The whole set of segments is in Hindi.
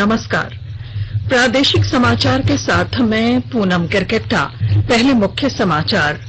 नमस्कार। प्रादेशिक समाचार के साथ मैं पूनम केरकेट्टा। पहले मुख्य समाचार।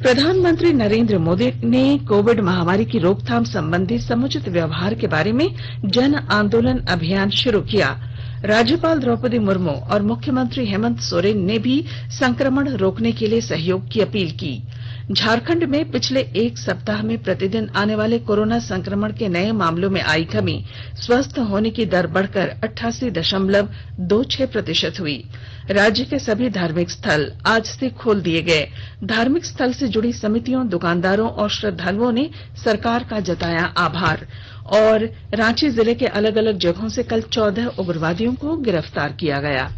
प्रधानमंत्री नरेंद्र मोदी ने कोविड महामारी की रोकथाम संबंधी समुचित व्यवहार के बारे में जन आंदोलन अभियान शुरू किया। राज्यपाल द्रौपदी मुर्मू और मुख्यमंत्री हेमंत सोरेन ने भी संक्रमण रोकने के लिए सहयोग की अपील की। झारखंड में पिछले एक सप्ताह में प्रतिदिन आने वाले कोरोना संक्रमण के नए मामलों में आई कमी। स्वस्थ होने की दर बढ़कर 88.26% हुई। राज्य के सभी धार्मिक स्थल आज से खोल दिए गए। धार्मिक स्थल से जुड़ी समितियों, दुकानदारों और श्रद्धालुओं ने सरकार का जताया आभार। और रांची जिले के अलग अलग जगहों से कल 14 उग्रवादियों को गिरफ्तार किया गया।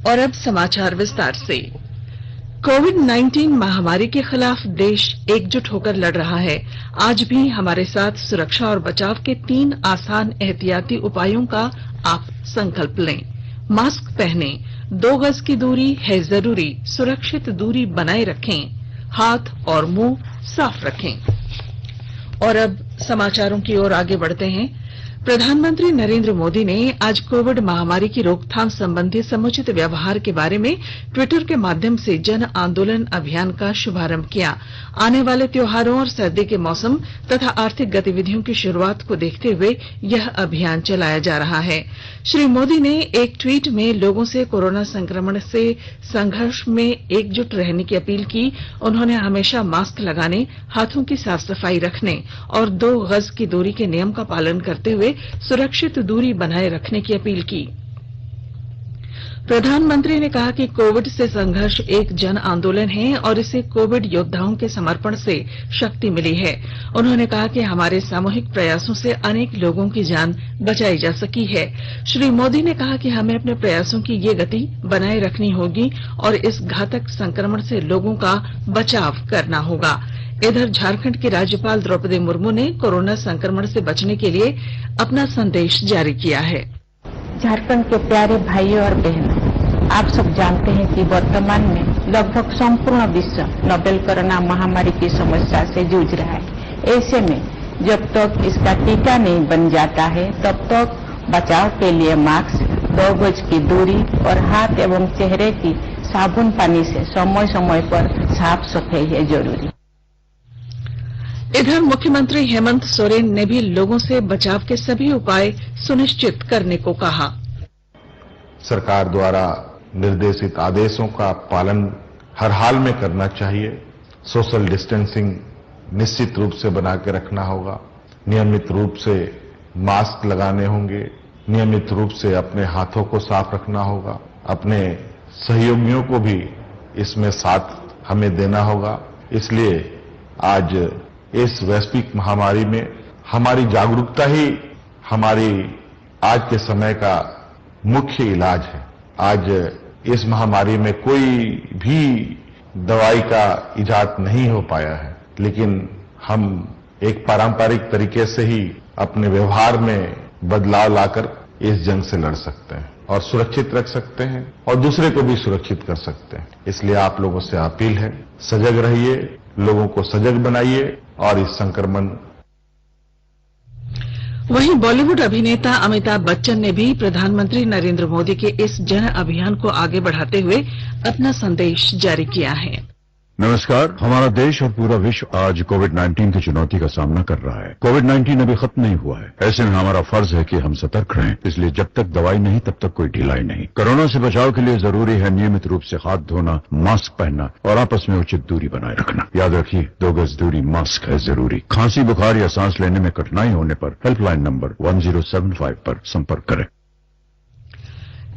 और अब समाचार विस्तार से। कोविड-19 महामारी के खिलाफ देश एकजुट होकर लड़ रहा है। आज भी हमारे साथ सुरक्षा और बचाव के 3 आसान एहतियाती उपायों का आप संकल्प लें। मास्क पहनें, 2 गज की दूरी है जरूरी, सुरक्षित दूरी बनाए रखें, हाथ और मुंह साफ रखें। और अब समाचारों की ओर आगे बढ़ते हैं। प्रधानमंत्री नरेंद्र मोदी ने आज कोविड महामारी की रोकथाम संबंधी समुचित व्यवहार के बारे में ट्विटर के माध्यम से जन आंदोलन अभियान का शुभारंभ किया। आने वाले त्योहारों और सर्दी के मौसम तथा आर्थिक गतिविधियों की शुरुआत को देखते हुए यह अभियान चलाया जा रहा है। श्री मोदी ने एक ट्वीट में लोगों से कोरोना संक्रमण से संघर्ष में एकजुट रहने की अपील की। उन्होंने हमेशा मास्क लगाने, हाथों की साफ सफाई रखने और 2 गज की दूरी के नियम का पालन करते हुए सुरक्षित दूरी बनाए रखने की अपील की। प्रधानमंत्री ने कहा कि कोविड से संघर्ष एक जन आंदोलन है और इसे कोविड योद्धाओं के समर्पण से शक्ति मिली है। उन्होंने कहा कि हमारे सामूहिक प्रयासों से अनेक लोगों की जान बचाई जा सकी है। श्री मोदी ने कहा कि हमें अपने प्रयासों की ये गति बनाए रखनी होगी और इस घातक संक्रमण से लोगों का बचाव करना होगा। इधर झारखंड की राज्यपाल द्रौपदी मुर्मू ने कोरोना संक्रमण से बचने के लिए अपना संदेश जारी किया है। झारखंड के प्यारे भाइयों और बहनों, आप सब जानते हैं कि वर्तमान में लगभग संपूर्ण विश्व नोवेल कोरोना महामारी की समस्या से जूझ रहा है। ऐसे में जब तक इसका टीका नहीं बन जाता है, तब तक बचाव के लिए मास्क, 2 गज की दूरी और हाथ एवं चेहरे की साबुन पानी से समय समय पर साफ सफाई है जरूरी। इधर मुख्यमंत्री हेमंत सोरेन ने भी लोगों से बचाव के सभी उपाय सुनिश्चित करने को कहा। सरकार द्वारा निर्देशित आदेशों का पालन हर हाल में करना चाहिए। सोशल डिस्टेंसिंग निश्चित रूप से बना के रखना होगा। नियमित रूप से मास्क लगाने होंगे। नियमित रूप से अपने हाथों को साफ रखना होगा। अपने सहयोगियों को भी इसमें साथ हमें देना होगा। इसलिए आज इस वैश्विक महामारी में हमारी जागरूकता ही हमारी आज के समय का मुख्य इलाज है। आज इस महामारी में कोई भी दवाई का इजाद नहीं हो पाया है, लेकिन हम एक पारंपरिक तरीके से ही अपने व्यवहार में बदलाव लाकर इस जंग से लड़ सकते हैं और सुरक्षित रख सकते हैं और दूसरे को भी सुरक्षित कर सकते हैं। इसलिए आप लोगों से अपील है, सजग रहिए, लोगों को सजग बनाइए और इस संक्रमण। वहीं बॉलीवुड अभिनेता अमिताभ बच्चन ने भी प्रधानमंत्री नरेंद्र मोदी के इस जन अभियान को आगे बढ़ाते हुए अपना संदेश जारी किया है। नमस्कार। हमारा देश और पूरा विश्व आज कोविड-19 की चुनौती का सामना कर रहा है। कोविड-19 अभी खत्म नहीं हुआ है। ऐसे में हमारा फर्ज है कि हम सतर्क रहें। इसलिए जब तक दवाई नहीं, तब तक कोई ढिलाई नहीं। कोरोना से बचाव के लिए जरूरी है नियमित रूप से हाथ धोना, मास्क पहनना और आपस में उचित दूरी बनाए रखना। याद रखिए, 2 गज दूरी, मास्क है जरूरी। खांसी, बुखार या सांस लेने में कठिनाई होने पर हेल्पलाइन नंबर 1075 पर संपर्क करें।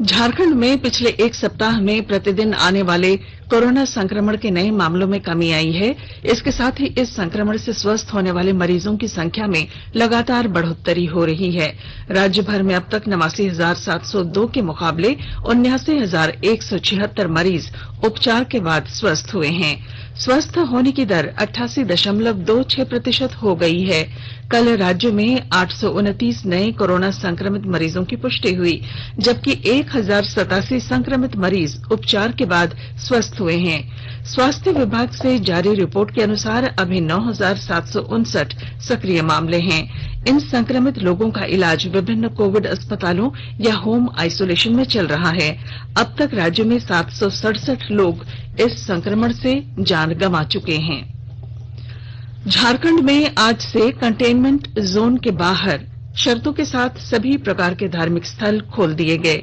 झारखंड में पिछले एक सप्ताह में प्रतिदिन आने वाले कोरोना संक्रमण के नए मामलों में कमी आई है। इसके साथ ही इस संक्रमण से स्वस्थ होने वाले मरीजों की संख्या में लगातार बढ़ोत्तरी हो रही है। राज्य भर में अब तक 89,702 के मुकाबले 79,176 मरीज उपचार के बाद स्वस्थ हुए हैं। स्वस्थ होने की दर 88.26% हो गई है। कल राज्य में 829 नए कोरोना संक्रमित मरीजों की पुष्टि हुई, जबकि 1087 संक्रमित मरीज उपचार के बाद स्वस्थ स्वस्थ हुए हैं। स्वास्थ्य विभाग से जारी रिपोर्ट के अनुसार अभी 9,759 सक्रिय मामले हैं। इन संक्रमित लोगों का इलाज विभिन्न कोविड अस्पतालों या होम आइसोलेशन में चल रहा है। अब तक राज्य में 767 लोग इस संक्रमण से जान गंवा चुके हैं। झारखंड में आज से कंटेनमेंट जोन के बाहर शर्तों के साथ सभी प्रकार के धार्मिक स्थल खोल दिए गए।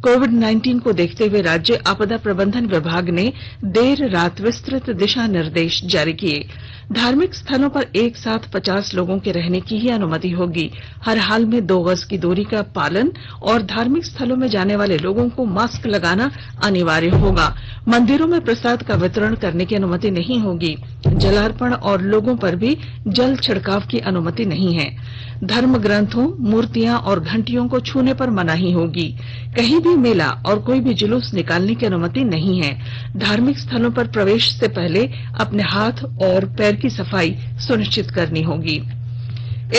कोविड-19 को देखते हुए राज्य आपदा प्रबंधन विभाग ने देर रात विस्तृत दिशा निर्देश जारी किए। धार्मिक स्थलों पर एक साथ 50 लोगों के रहने की ही अनुमति होगी। हर हाल में 2 गज की दूरी का पालन और धार्मिक स्थलों में जाने वाले लोगों को मास्क लगाना अनिवार्य होगा। मंदिरों में प्रसाद का वितरण करने की अनुमति नहीं होगी। जलार्पण और लोगों पर भी जल छिड़काव की अनुमति नहीं है। धर्म ग्रंथों, मूर्तियां और घंटियों को छूने पर मनाही होगी। कहीं भी मेला और कोई भी जुलूस निकालने की अनुमति नहीं है। धार्मिक स्थलों पर प्रवेश से पहले अपने हाथ और पैर की सफाई सुनिश्चित करनी होगी।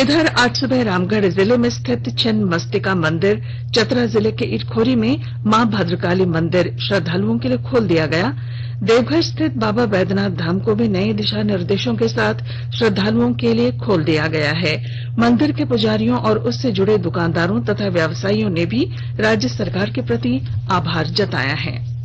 इधर आज सुबह रामगढ़ जिले में स्थित छिन्नमस्तिका मंदिर, चतरा जिले के इटखोरी में मां भद्रकाली मंदिर श्रद्धालुओं के लिए खोल दिया गया। देवघर स्थित बाबा बैद्यनाथ धाम को भी नए दिशा निर्देशों के साथ श्रद्धालुओं के लिए खोल दिया गया है। मंदिर के पुजारियों और उससे जुड़े दुकानदारों तथा व्यवसायियों ने भी राज्य सरकार के प्रति आभार जताया है।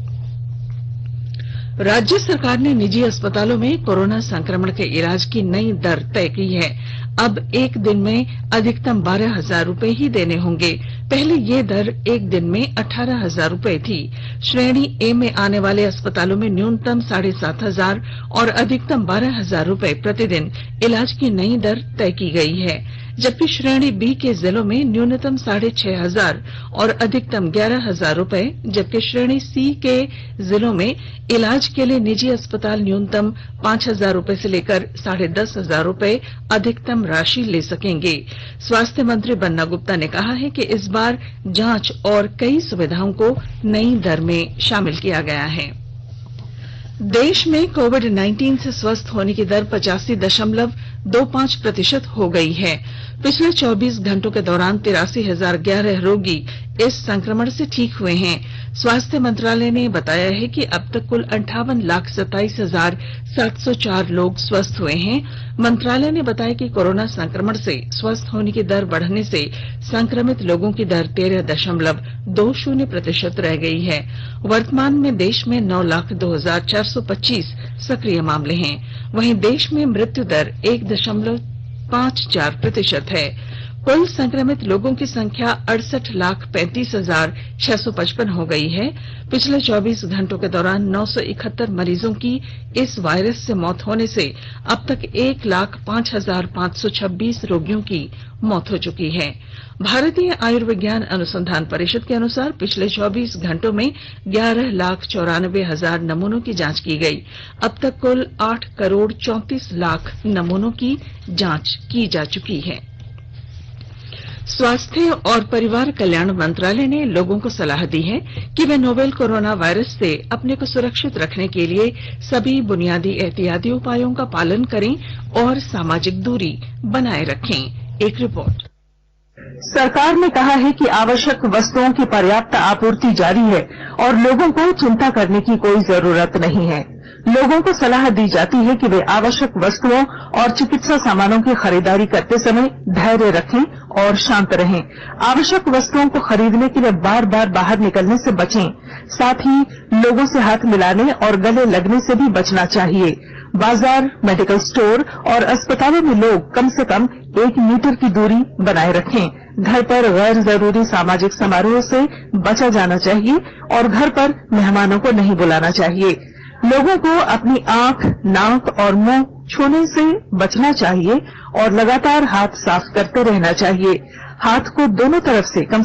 राज्य सरकार ने निजी अस्पतालों में कोरोना संक्रमण के इलाज की नई दर तय की है। अब एक दिन में अधिकतम 12,000 रूपये ही देने होंगे। पहले ये दर एक दिन में 18,000 रूपये थी। श्रेणी ए में आने वाले अस्पतालों में न्यूनतम 7,500 और अधिकतम 12,000 रूपये प्रतिदिन इलाज की नई दर तय की गई है, जबकि श्रेणी बी के जिलों में न्यूनतम 6,500 और अधिकतम 11,000 रूपये, जबकि श्रेणी सी के जिलों में इलाज के लिए निजी अस्पताल न्यूनतम 5,000 रूपये से लेकर 10,500 रूपये अधिकतम राशि ले सकेंगे। स्वास्थ्य मंत्री बन्ना गुप्ता ने कहा है कि इस बार जांच और कई सुविधाओं को नई दर में शामिल किया गया है। देश में कोविड-19 से स्वस्थ होने की दर 85.25% हो गई है। पिछले 24 घंटों के दौरान 83,011 रोगी इस संक्रमण से ठीक हुए हैं। स्वास्थ्य मंत्रालय ने बताया है कि अब तक कुल 58,27,704 लोग स्वस्थ हुए हैं। मंत्रालय ने बताया कि कोरोना संक्रमण से स्वस्थ होने की दर बढ़ने से संक्रमित लोगों की दर 13.20% रह गई है। वर्तमान में देश में 9,02,425 सक्रिय मामले हैं। वहीं देश में मृत्यु दर 1.54% है। कुल संक्रमित लोगों की संख्या 68,35,655 हो गई है। पिछले 24 घंटों के दौरान 971 मरीजों की इस वायरस से मौत होने से अब तक 1,05,526 रोगियों की मौत हो चुकी है। भारतीय आयुर्विज्ञान अनुसंधान परिषद के अनुसार पिछले 24 घंटों में 11,94,000 नमूनों की जांच की गई। अब तक कुल 8,34,00,000 नमूनों की जांच की जा चुकी है। स्वास्थ्य और परिवार कल्याण मंत्रालय ने लोगों को सलाह दी है कि वे नोवेल कोरोना वायरस से अपने को सुरक्षित रखने के लिए सभी बुनियादी एहतियाती उपायों का पालन करें और सामाजिक दूरी बनाए रखें। एक रिपोर्ट। सरकार ने कहा है कि आवश्यक वस्तुओं की पर्याप्त आपूर्ति जारी है और लोगों को चिंता करने की कोई जरूरत नहीं है। लोगों को सलाह दी जाती है कि वे आवश्यक वस्तुओं और चिकित्सा सामानों की खरीदारी करते समय धैर्य रखें और शांत रहें। आवश्यक वस्तुओं को खरीदने के लिए बार बार बाहर निकलने से बचें। साथ ही लोगों से हाथ मिलाने और गले लगने से भी बचना चाहिए। बाजार, मेडिकल स्टोर और अस्पतालों में लोग कम से कम 1 मीटर की दूरी बनाए रखें। घर पर गैर जरूरी सामाजिक समारोह से बचा जाना चाहिए और घर पर मेहमानों को नहीं बुलाना चाहिए। लोगों को अपनी आंख, नाक और मुंह छूने से बचना चाहिए और लगातार हाथ साफ करते रहना चाहिए। हाथ को दोनों तरफ से कम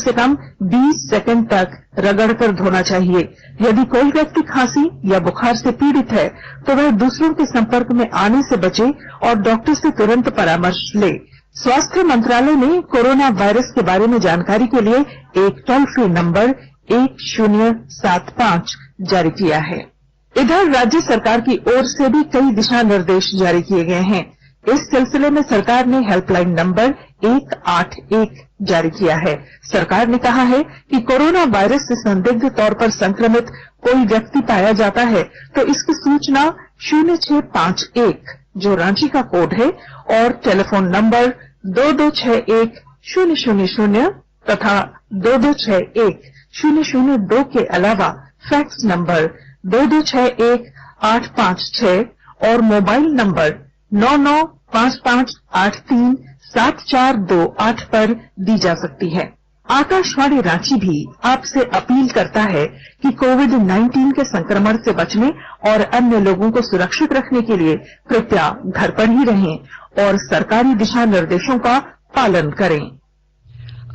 20 सेकंड तक रगड़कर धोना चाहिए। यदि कोई व्यक्ति खांसी या बुखार से पीड़ित है तो वह दूसरों के संपर्क में आने से बचे और डॉक्टर से तुरंत परामर्श ले। स्वास्थ्य मंत्रालय ने कोरोना वायरस के बारे में जानकारी के लिए एक टोल फ्री नंबर 1075 जारी किया है। इधर राज्य सरकार की ओर से भी कई दिशा निर्देश जारी किए गए हैं। इस सिलसिले में सरकार ने हेल्पलाइन नंबर 181 जारी किया है। सरकार ने कहा है कि कोरोना वायरस से संदिग्ध तौर पर संक्रमित कोई व्यक्ति पाया जाता है तो इसकी सूचना 0651 जो रांची का कोड है और टेलीफोन नंबर 2261-000 तथा 2261-002 के अलावा फैक्स नंबर 2261-856 और मोबाइल नंबर 9955837428 पर दी जा सकती है। आकाशवाणी रांची भी आपसे अपील करता है कि कोविड-19 के संक्रमण से बचने और अन्य लोगों को सुरक्षित रखने के लिए कृपया घर पर ही रहें और सरकारी दिशा निर्देशों का पालन करें।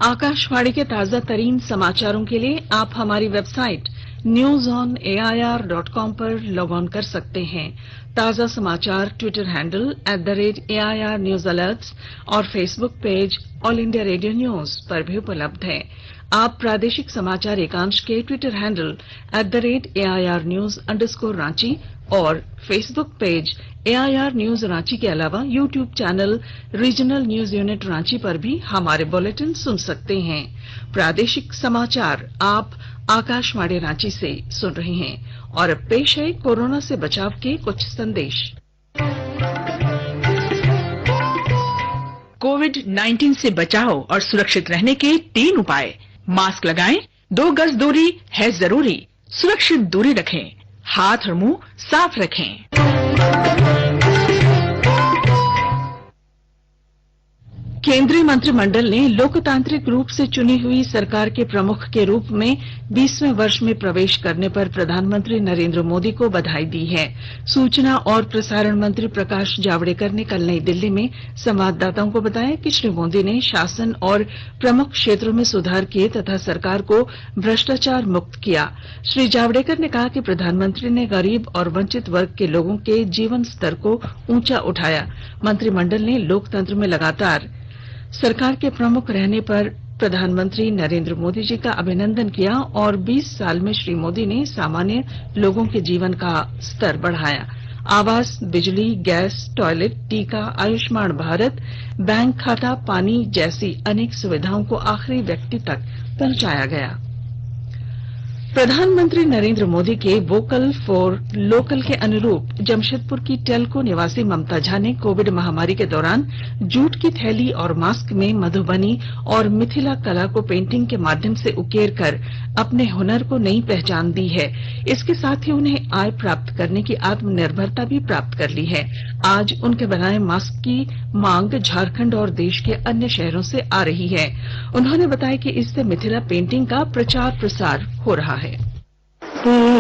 आकाशवाणी के ताजा तरीन समाचारों के लिए आप हमारी वेबसाइट newsonair.com पर लॉग ऑन कर सकते हैं। ताजा समाचार Twitter handle @AIR News Alerts और Facebook page all India radio news पर भी उपलब्ध है। आप प्रादेशिक समाचार एकांश के ट्विटर हैंडल @AIR News_Ranchi और Facebook page AIR News Ranchi के अलावा YouTube channel regional news unit Ranchi पर भी हमारे बुलेटिन सुन सकते हैं। प्रादेशिक समाचार आप आकाशवाणी रांची से सुन रहे हैं और अब पेश है कोरोना से बचाव के कुछ संदेश। कोविड-19 से बचाव और सुरक्षित रहने के 3 उपाय। मास्क लगाएं, 2 गज दूरी है जरूरी, सुरक्षित दूरी रखें, हाथ और मुंह साफ रखें। केंद्रीय मंत्रिमंडल ने लोकतांत्रिक रूप से चुनी हुई सरकार के प्रमुख के रूप में 20वें वर्ष में प्रवेश करने पर प्रधानमंत्री नरेंद्र मोदी को बधाई दी है। सूचना और प्रसारण मंत्री प्रकाश जावड़ेकर ने कल नई दिल्ली में संवाददाताओं को बताया कि श्री मोदी ने शासन और प्रमुख क्षेत्रों में सुधार किए तथा सरकार को भ्रष्टाचार मुक्त किया। श्री जावड़ेकर ने कहा कि प्रधानमंत्री ने गरीब और वंचित वर्ग के लोगों के जीवन स्तर को ऊंचा उठाया। मंत्रिमंडल ने लोकतंत्र में लगातार सरकार के प्रमुख रहने पर प्रधानमंत्री नरेंद्र मोदी जी का अभिनंदन किया और 20 साल में श्री मोदी ने सामान्य लोगों के जीवन का स्तर बढ़ाया। आवास, बिजली, गैस, टॉयलेट, टीका, आयुष्मान भारत, बैंक खाता, पानी जैसी अनेक सुविधाओं को आखिरी व्यक्ति तक पहुंचाया गया। प्रधानमंत्री नरेंद्र मोदी के वोकल फॉर लोकल के अनुरूप जमशेदपुर की टेल्को निवासी ममता झा ने कोविड महामारी के दौरान जूट की थैली और मास्क में मधुबनी और मिथिला कला को पेंटिंग के माध्यम से उकेर कर अपने हुनर को नई पहचान दी है। इसके साथ ही उन्हें आय प्राप्त करने की आत्मनिर्भरता भी प्राप्त कर ली है। आज उनके बनाए मास्क की मांग झारखंड और देश के अन्य शहरों से आ रही है। उन्होंने बताया कि इससे मिथिला पेंटिंग का प्रचार प्रसार हो रहा है।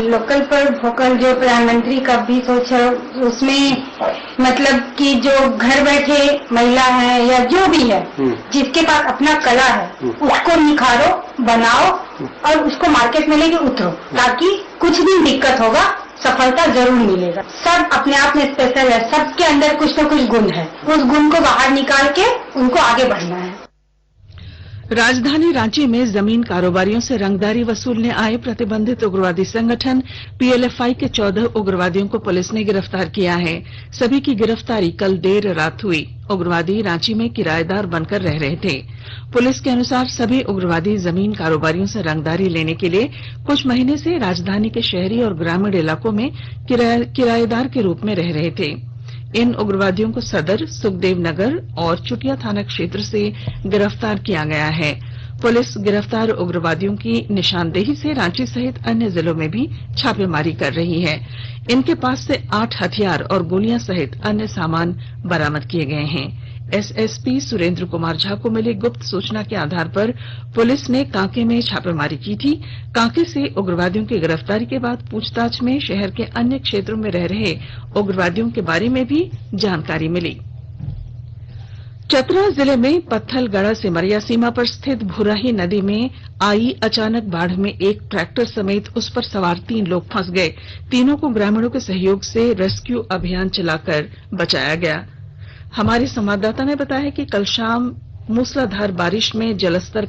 लोकल पर वोकल जो प्रधानमंत्री का भी सोच है उसमें मतलब कि जो घर बैठे महिला है या जो भी है जिसके पास अपना कला है उसको निखारो, बनाओ और उसको मार्केट में लेके उतरो ताकि कुछ भी दिक्कत होगा सफलता जरूर मिलेगा। सब अपने आप में स्पेशल है, सबके अंदर कुछ न कुछ गुण है, उस गुण को बाहर निकाल के उनको आगे बढ़ना है। राजधानी रांची में जमीन कारोबारियों से रंगदारी वसूलने आए प्रतिबंधित उग्रवादी संगठन PLFI के 14 उग्रवादियों को पुलिस ने गिरफ्तार किया है। सभी की गिरफ्तारी कल देर रात हुई। उग्रवादी रांची में किराएदार बनकर रह रहे थे। पुलिस के अनुसार सभी उग्रवादी जमीन कारोबारियों से रंगदारी लेने के लिए कुछ महीने से राजधानी के शहरी और ग्रामीण इलाकों में किराएदार के रूप में रह रहे थे। इन उग्रवादियों को सदर, सुखदेव नगर और चुटिया थाना क्षेत्र से गिरफ्तार किया गया है। पुलिस गिरफ्तार उग्रवादियों की निशानदेही से रांची सहित अन्य जिलों में भी छापेमारी कर रही है। इनके पास से 8 हथियार और गोलियां सहित अन्य सामान बरामद किए गए हैं। SSP सुरेंद्र कुमार झा को मिली गुप्त सूचना के आधार पर पुलिस ने कांके में छापेमारी की थी। कांके से उग्रवादियों की गिरफ्तारी के बाद पूछताछ में शहर के अन्य क्षेत्रों में रह रहे उग्रवादियों के बारे में भी जानकारी मिली। चतरा जिले में पत्थलगड़ा सिमरिया सीमा पर स्थित भुराही नदी में आई अचानक बाढ़ में एक ट्रैक्टर समेत उस पर सवार 3 लोग फंस गए। तीनों को ग्रामीणों के सहयोग से रेस्क्यू अभियान चलाकर बचाया गया। हमारे संवाददाता ने बताया कि कल शाम मूसलाधार बारिश में जलस्तर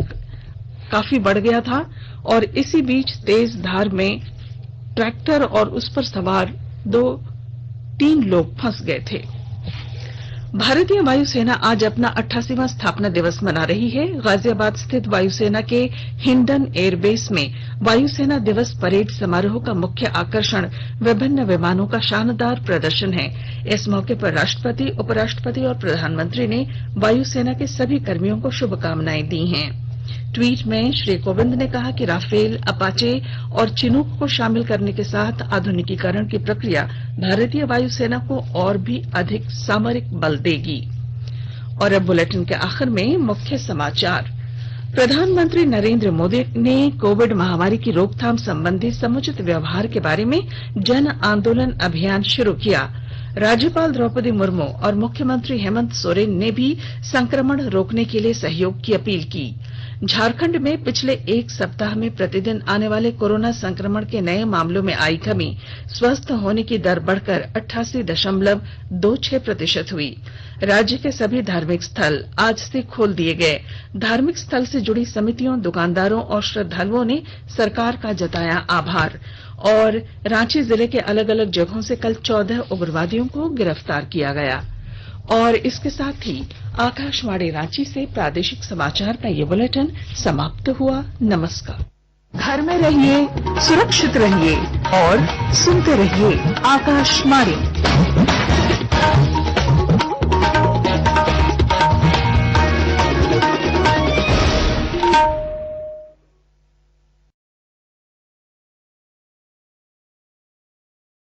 काफी बढ़ गया था और इसी बीच तेज धार में ट्रैक्टर और उस पर सवार 2-3 लोग फंस गए थे। भारतीय वायुसेना आज अपना 88वां स्थापना दिवस मना रही है। गाजियाबाद स्थित वायुसेना के हिंडन एयरबेस में वायुसेना दिवस परेड समारोह का मुख्य आकर्षण विभिन्न विमानों का शानदार प्रदर्शन है। इस मौके पर राष्ट्रपति, उपराष्ट्रपति और प्रधानमंत्री ने वायुसेना के सभी कर्मियों को शुभकामनाएं दी हैं। ट्वीट में श्री कोविंद ने कहा कि राफेल, अपाचे और चिनूक को शामिल करने के साथ आधुनिकीकरण की प्रक्रिया भारतीय वायुसेना को और भी अधिक सामरिक बल देगी। और अब बुलेटिन के आखिर में मुख्य समाचार। प्रधानमंत्री नरेंद्र मोदी ने कोविड महामारी की रोकथाम संबंधी समुचित व्यवहार के बारे में जन आंदोलन अभियान शुरू किया। राज्यपाल द्रौपदी मुर्मू और मुख्यमंत्री हेमंत सोरेन ने भी संक्रमण रोकने के लिए सहयोग की अपील की। झारखंड में पिछले एक सप्ताह में प्रतिदिन आने वाले कोरोना संक्रमण के नए मामलों में आई कमी, स्वस्थ होने की दर बढ़कर 88.26% हुई। राज्य के सभी धार्मिक स्थल आज से खोल दिए गए। धार्मिक स्थल से जुड़ी समितियों, दुकानदारों और श्रद्धालुओं ने सरकार का जताया आभार। और रांची जिले के अलग अलग जगहों से कल 14 उग्रवादियों को गिरफ्तार किया गया। और इसके साथ ही आकाशवाणी रांची से प्रादेशिक समाचार का ये बुलेटिन समाप्त हुआ। नमस्कार। घर में रहिए, सुरक्षित रहिए और सुनते रहिए आकाशवाणी।